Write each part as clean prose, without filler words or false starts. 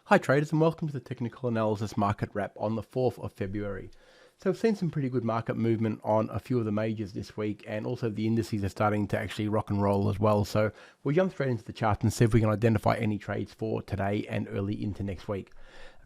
Hi traders, and welcome to the Technical Analysis Market Wrap on the 4th of February. So we've seen some pretty good market movement on a few of the majors this week, and also the indices are starting to actually rock and roll as well. So we'll jump straight into the chart and see if we can identify any trades for today and early into next week.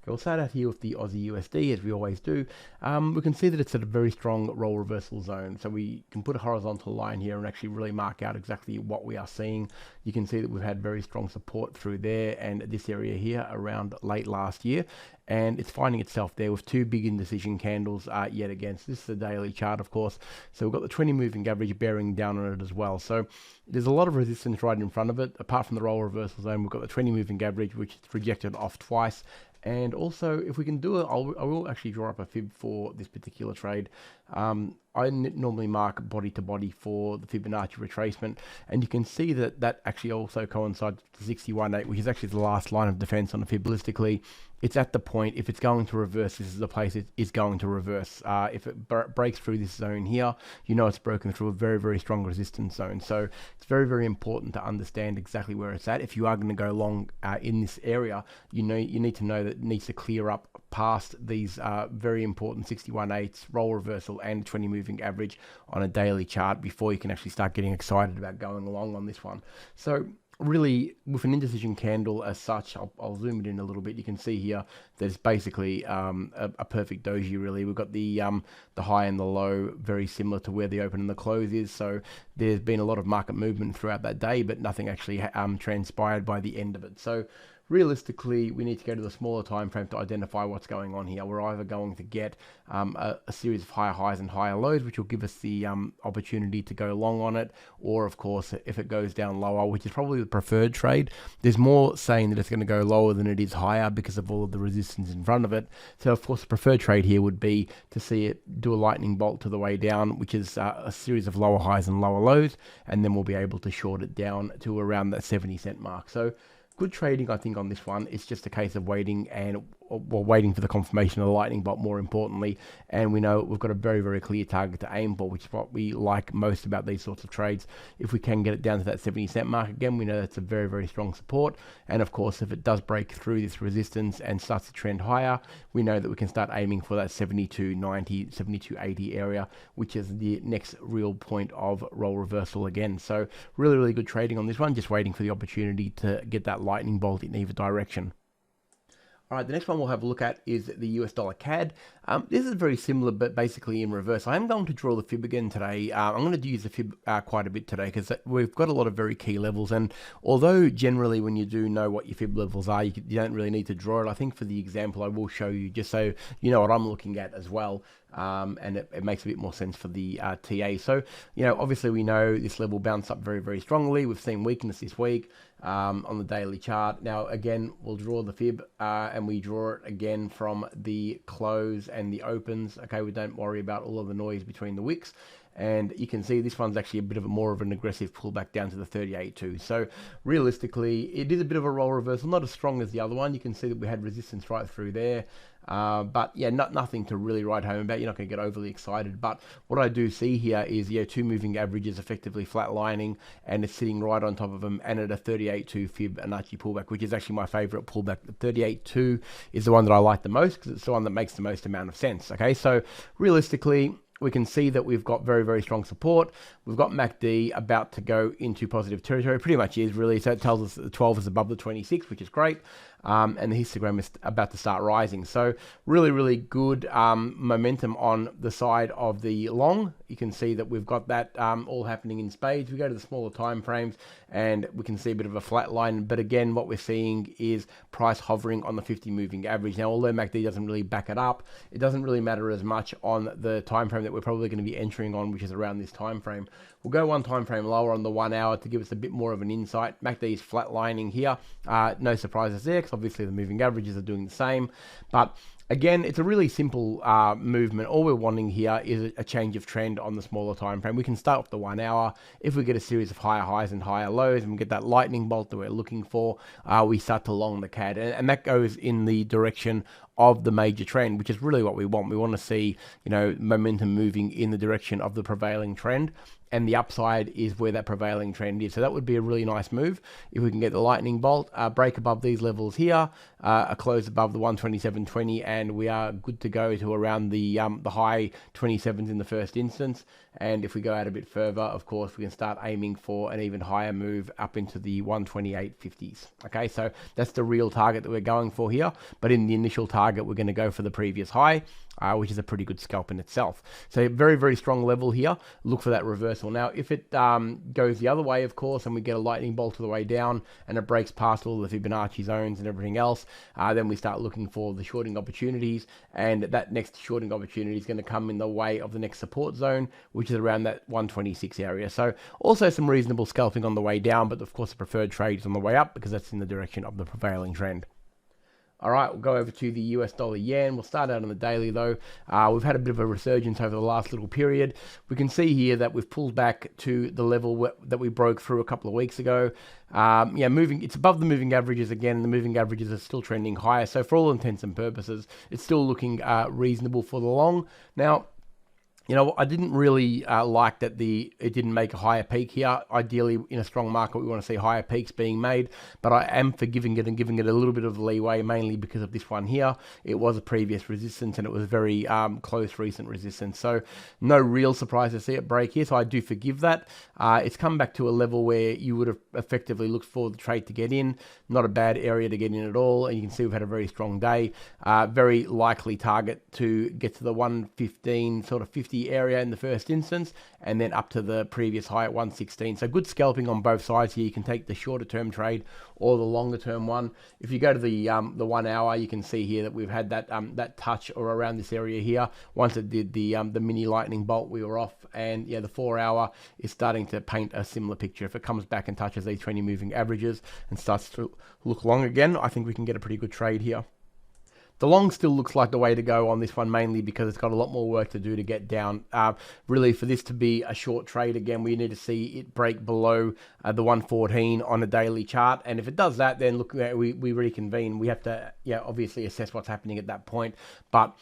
Okay, we'll start out here with the Aussie USD, as we always do. We can see that it's at a very strong roll reversal zone. So we can put a horizontal line here and actually really mark out exactly what we are seeing. You can see that we've had very strong support through there and this area here around late last year. And it's finding itself there with two big indecision candles yet again. So this is the daily chart, of course. So we've got the 20 moving average bearing down on it as well. So there's a lot of resistance right in front of it. Apart from the roll reversal zone, we've got the 20 moving average, which is rejected off twice. And also, if we can do it, I will actually draw up a fib for this particular trade. I normally mark body to body for the Fibonacci retracement, and you can see that that actually also coincides with the 61.8, which is actually the last line of defense on the fib. Realistically, it's at the point, if it's going to reverse, this is the place it is going to reverse. If it breaks through this zone here, you know it's broken through a very, very strong resistance zone. So it's very, very important to understand exactly where it's at. If you are going to go long in this area, you need to know that it needs to clear up past these very important 61.8s, roll reversal and 20 moving average on a daily chart before you can actually start getting excited about going along on this one. So really, with an indecision candle as such, I'll zoom it in a little bit. You can see here there's basically a perfect doji. Really, we've got the high and the low very similar to where the open and the close is. So there's been a lot of market movement throughout that day, but nothing actually transpired by the end of it. So realistically, we need to go to the smaller time frame to identify what's going on here. We're either going to get a series of higher highs and higher lows, which will give us the opportunity to go long on it, or of course, if it goes down lower, which is probably the preferred trade. There's more saying that it's going to go lower than it is higher because of all of the resistance in front of it. So of course, the preferred trade here would be to see it do a lightning bolt to the way down, which is a series of lower highs and lower lows, and then we'll be able to short it down to around that 70-cent mark. So good trading, I think, on this one. It's just a case of waiting waiting for the confirmation of the lightning bolt, more importantly. And we know we've got a very, very clear target to aim for, which is what we like most about these sorts of trades. If we can get it down to that 70-cent mark again, we know that's a very, very strong support. And of course, if it does break through this resistance and starts to trend higher, we know that we can start aiming for that 72.90, 72.80 area, which is the next real point of roll reversal again. So really, really good trading on this one. Just waiting for the opportunity to get that lightning bolt in either direction. All right, the next one we'll have a look at is the US dollar CAD. This is very similar, but basically in reverse. I am going to draw the fib again today. I'm going to use the fib quite a bit today because we've got a lot of very key levels. And although generally when you do know what your fib levels are, you don't really need to draw it. I think for the example, I will show you just so you know what I'm looking at as well. And it makes a bit more sense for the TA. So, you know, obviously we know this level bounced up very, very strongly. We've seen weakness this week on the daily chart. Now, again, we'll draw the fib and we draw it again from the close and the opens. Okay, we don't worry about all of the noise between the wicks. And you can see this one's actually a bit of more of an aggressive pullback down to the 38.2. So realistically, it is a bit of a roll reversal, not as strong as the other one. You can see that we had resistance right through there. But yeah, nothing to really write home about. You're not going to get overly excited. But what I do see here is, yeah, two moving averages effectively flatlining, and it's sitting right on top of them, and at a 38.2 Fibonacci pullback, which is actually my favorite pullback. The 38.2 is the one that I like the most because it's the one that makes the most amount of sense. Okay, so realistically, we can see that we've got very, very strong support. We've got MACD about to go into positive territory. Pretty much is really. So it tells us that the 12 is above the 26, which is great. And the histogram is about to start rising. So really, really good momentum on the side of the long. You can see that we've got that all happening in spades. We go to the smaller time frames and we can see a bit of a flat line. But again, what we're seeing is price hovering on the 50 moving average. Now, although MACD doesn't really back it up, it doesn't really matter as much on the time frame that we're probably going to be entering on, which is around this time frame. We'll go one time frame lower on the 1 hour to give us a bit more of an insight. MACD is flatlining here. No surprises there, because obviously the moving averages are doing the same. But again, it's a really simple movement. All we're wanting here is a change of trend on the smaller time frame. We can start with the 1 hour. If we get a series of higher highs and higher lows and we get that lightning bolt that we're looking for, we start to long the CAD. And that goes in the direction of the major trend, which is really what we want. We want to see, you know, momentum moving in the direction of the prevailing trend. and the upside is where that prevailing trend is. So that would be a really nice move if we can get the lightning bolt, break above these levels here, a close above the 127.20, and we are good to go to around the high 27s in the first instance. And if we go out a bit further, of course, we can start aiming for an even higher move up into the 128.50s. Okay, so that's the real target that we're going for here. But in the initial target, we're going to go for the previous high, which is a pretty good scalp in itself. So very, very strong level here. Look for that reversal. Now, if it goes the other way, of course, and we get a lightning bolt all the way down and it breaks past all the Fibonacci zones and everything else, then we start looking for the shorting opportunities. And that next shorting opportunity is going to come in the way of the next support zone, which is around that 126 area. So also some reasonable scalping on the way down, but of course the preferred trade is on the way up because that's in the direction of the prevailing trend. All right, we'll go over to the US dollar yen. We'll start out on the daily though. We've had a bit of a resurgence over the last little period. We can see here that we've pulled back to the level that we broke through a couple of weeks ago. It's above the moving averages again, and the moving averages are still trending higher. So for all intents and purposes, it's still looking reasonable for the long. Now, you know, I didn't really like that it didn't make a higher peak here. Ideally, in a strong market, we want to see higher peaks being made, but I am forgiving it and giving it a little bit of leeway, mainly because of this one here. It was a previous resistance, and it was very close recent resistance. So no real surprise to see it break here, so I do forgive that. It's come back to a level where you would have effectively looked for the trade to get in. Not a bad area to get in at all, and you can see we've had a very strong day. Very likely target to get to the 115, sort of 50 area in the first instance, and then up to the previous high at 116. So good scalping on both sides here. You can take the shorter term trade or the longer term one. If you go to the 1 hour, you can see here that we've had that touch or around this area here. Once it did the mini lightning bolt, we were off, and yeah, the 4 hour is starting to paint a similar picture. If it comes back and touches these 20 moving averages and starts to look long again, I think we can get a pretty good trade here. The long still looks like the way to go on this one, mainly because it's got a lot more work to do to get down. Really, for this to be a short trade, again, we need to see it break below the 114 on a daily chart. And if it does that, then look, we reconvene. We have to, obviously assess what's happening at that point. But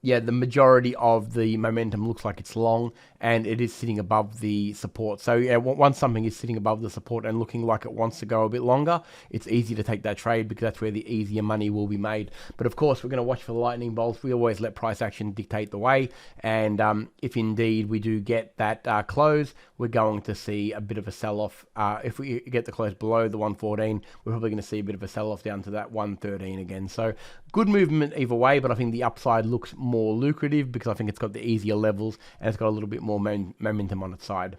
yeah, the majority of the momentum looks like it's long, and it is sitting above the support. So yeah, once something is sitting above the support and looking like it wants to go a bit longer, it's easy to take that trade because that's where the easier money will be made. But of course, we're going to watch for the lightning bolts. We always let price action dictate the way. And if indeed we do get that close, we're going to see a bit of a sell-off. If we get the close below the 114, we're probably going to see a bit of a sell-off down to that 113 again. So good movement either way, but I think the upside looks more lucrative because I think it's got the easier levels and it's got a little bit more momentum on its side.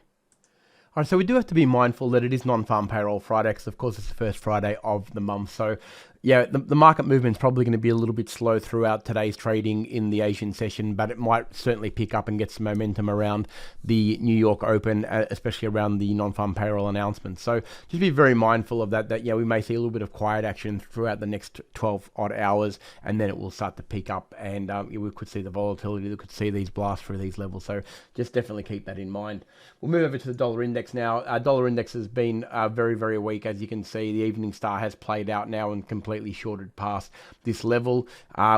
All right, so we do have to be mindful that it is non-farm payroll Friday because, of course, it's the first Friday of the month. So, yeah, the market movement is probably going to be a little bit slow throughout today's trading in the Asian session, but it might certainly pick up and get some momentum around the New York Open, especially around the non-farm payroll announcements. So just be very mindful of that, we may see a little bit of quiet action throughout the next 12 odd hours, and then it will start to pick up, and we could see the volatility, we could see these blasts through these levels. So just definitely keep that in mind. We'll move over to the dollar index now. Dollar index has been very, very weak. As you can see, the evening star has played out now and completely shorted past this level.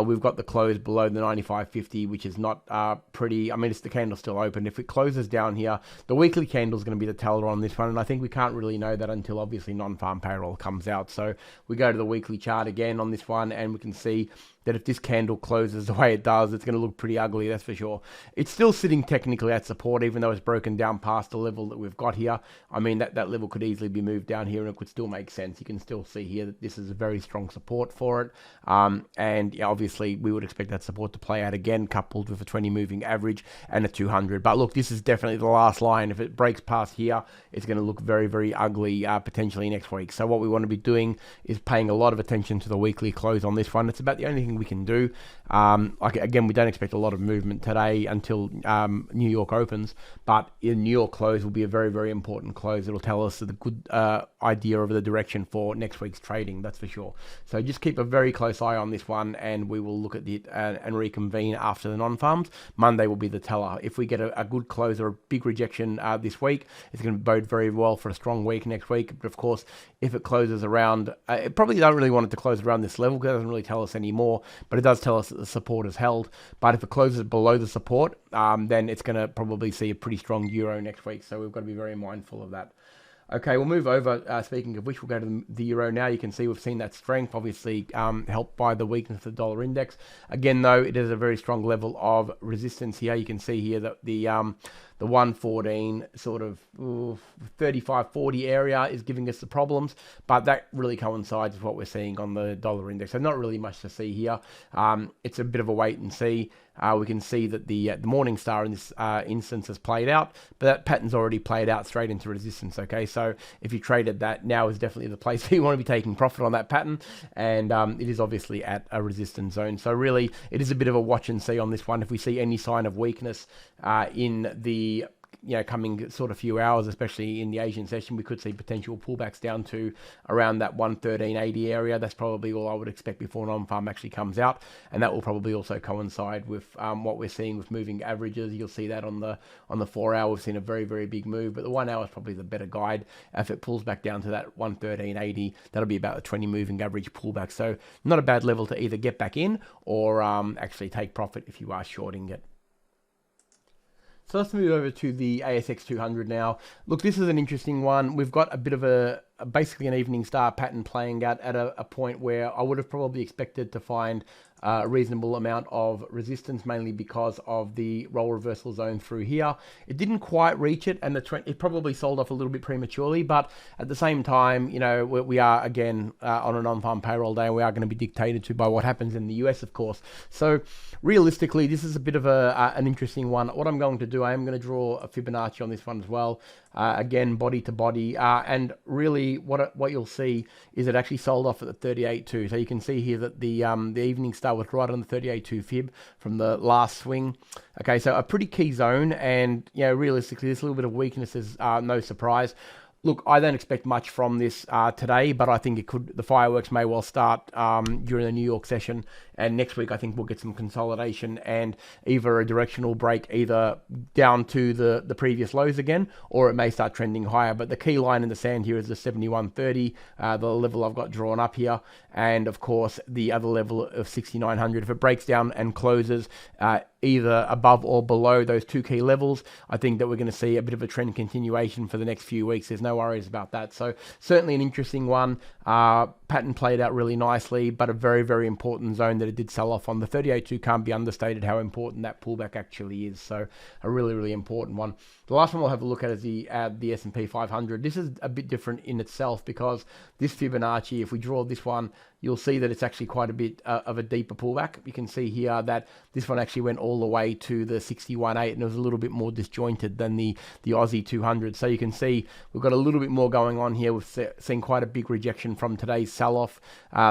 We've got the close below the 95.50, which is not pretty. I mean, it's the candle still open. If it closes down here, the weekly candle is going to be the teller on this one, and I think we can't really know that until obviously non-farm payroll comes out. So we go to the weekly chart again on this one, and we can see that if this candle closes the way it does, it's going to look pretty ugly, that's for sure. It's still sitting technically at support, even though it's broken down past the level that we've got here. I mean, that level could easily be moved down here, and it could still make sense. You can still see here that this is a very strong support for it. And yeah, obviously, we would expect that support to play out again, coupled with a 20 moving average and a 200. But look, this is definitely the last line. If it breaks past here, it's going to look very, very ugly potentially next week. So what we want to be doing is paying a lot of attention to the weekly close on this one. It's about the only thing we can do. Again, we don't expect a lot of movement today until New York opens, but in New York close will be a very, very important close. It'll tell us the good idea of the direction for next week's trading, that's for sure. So just keep a very close eye on this one, and we will look at it and reconvene after the non-farms. Monday will be the teller. If we get a good close or a big rejection this week, it's going to bode very well for a strong week next week. But of course, if it closes around, it probably don't really want it to close around this level because it doesn't really tell us anymore. but it does tell us that the support is held. But if it closes below the support, then it's going to probably see a pretty strong euro next week. So we've got to be very mindful of that. Okay, we'll move over. Speaking of which, we'll go to the euro now. You can see we've seen that strength, obviously helped by the weakness of the dollar index. Again, though, it is a very strong level of resistance here. You can see here that the 114 sort of 35-40 area is giving us the problems, but that really coincides with what we're seeing on the dollar index. So not really much to see here. It's a bit of a wait and see. We can see that the morning star in this instance has played out, but that pattern's already played out straight into resistance. Okay, so if you traded that, now is definitely the place where you want to be taking profit on that pattern, and it is obviously at a resistance zone. So really, it is a bit of a watch and see on this one. If we see any sign of weakness in the coming sort of few hours, especially in the Asian session, we could see potential pullbacks down to around that 113.80 area. That's probably all I would expect before non-farm actually comes out, and that will probably also coincide with what we're seeing with moving averages. You'll see that on the 4 hour, we've seen a very, very big move, but the 1 hour is probably the better guide. If it pulls back down to that 113.80, that'll be about a 20 moving average pullback. So not a bad level to either get back in or actually take profit if you are shorting it. So let's move over to the ASX 200 now. Look, this is an interesting one. We've got a bit of basically an evening star pattern playing out at a point where I would have probably expected to find a reasonable amount of resistance, mainly because of the roll reversal zone through here. It didn't quite reach it, and it probably sold off a little bit prematurely, but at the same time, we are again on a non-farm payroll day, and we are going to be dictated to by what happens in the US, of course. So realistically, this is a bit of an interesting one. What I'm going to do, I am going to draw a Fibonacci on this one as well. Again, body to body, and really what you'll see is it actually sold off at the 38.2. So you can see here that the evening star was right on the 38.2 fib from the last swing. Okay, so a pretty key zone, and realistically, this little bit of weakness is no surprise. Look, I don't expect much from this today, but I think the fireworks may well start during the New York session, and next week I think we'll get some consolidation and either a directional break either down to the previous lows again, or it may start trending higher. But the key line in the sand here is the 71.30, the level I've got drawn up here, and of course the other level of 6,900. If it breaks down and closes either above or below those two key levels, I think that we're going to see a bit of a trend continuation for the next few weeks. There's no worries about that. So certainly an interesting one. Pattern played out really nicely, but a very, very important zone that it did sell off on. The 38.2 can't be understated how important that pullback actually is. So a really, really important one. The last one we'll have a look at is the S&P 500. This is a bit different in itself because this Fibonacci, if we draw this one, you'll see that it's actually quite a bit of a deeper pullback. You can see here that this one actually went all the way to the 61.8, and it was a little bit more disjointed than the Aussie 200. So you can see we've got a little bit more going on here. We've seen quite a big rejection from today's sell-off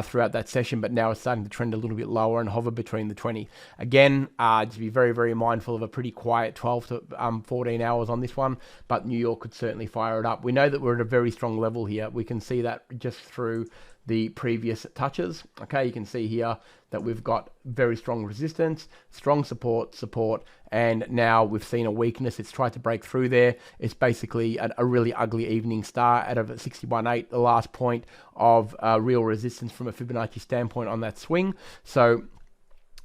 throughout that session, but now it's starting to trend a little bit lower and hover between the 20. Again, just be very, very mindful of a pretty quiet 12 to 14 hours on this one, but New York could certainly fire it up. We know that we're at a very strong level here. We can see that just through the previous touches. Okay, you can see here that we've got very strong resistance, strong support, and now we've seen a weakness. It's tried to break through there. It's basically a really ugly evening star out of 61.8, the last point of real resistance from a Fibonacci standpoint on that swing. So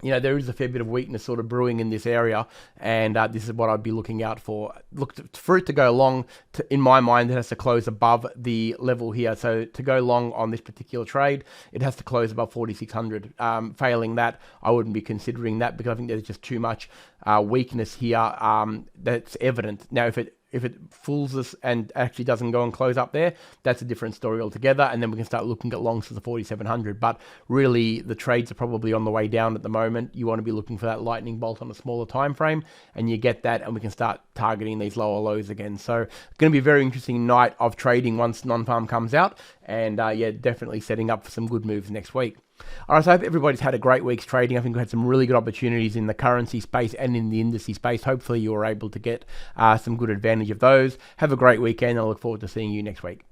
there is a fair bit of weakness sort of brewing in this area, and this is what I'd be looking out for. Look, for it to go long, in my mind, it has to close above the level here. So to go long on this particular trade, it has to close above 4,600. Failing that, I wouldn't be considering that because I think there's just too much weakness here that's evident. Now, if it fools us and actually doesn't go and close up there, that's a different story altogether, and then we can start looking at longs to the 4,700. But really, the trades are probably on the way down at the moment. You want to be looking for that lightning bolt on a smaller time frame, and you get that, and we can start targeting these lower lows again. So it's going to be a very interesting night of trading once non-farm comes out, and definitely setting up for some good moves next week. All right, so I hope everybody's had a great week's trading. I think we had some really good opportunities in the currency space and in the indices space. Hopefully you were able to get some good advantage of those. Have a great weekend. I look forward to seeing you next week.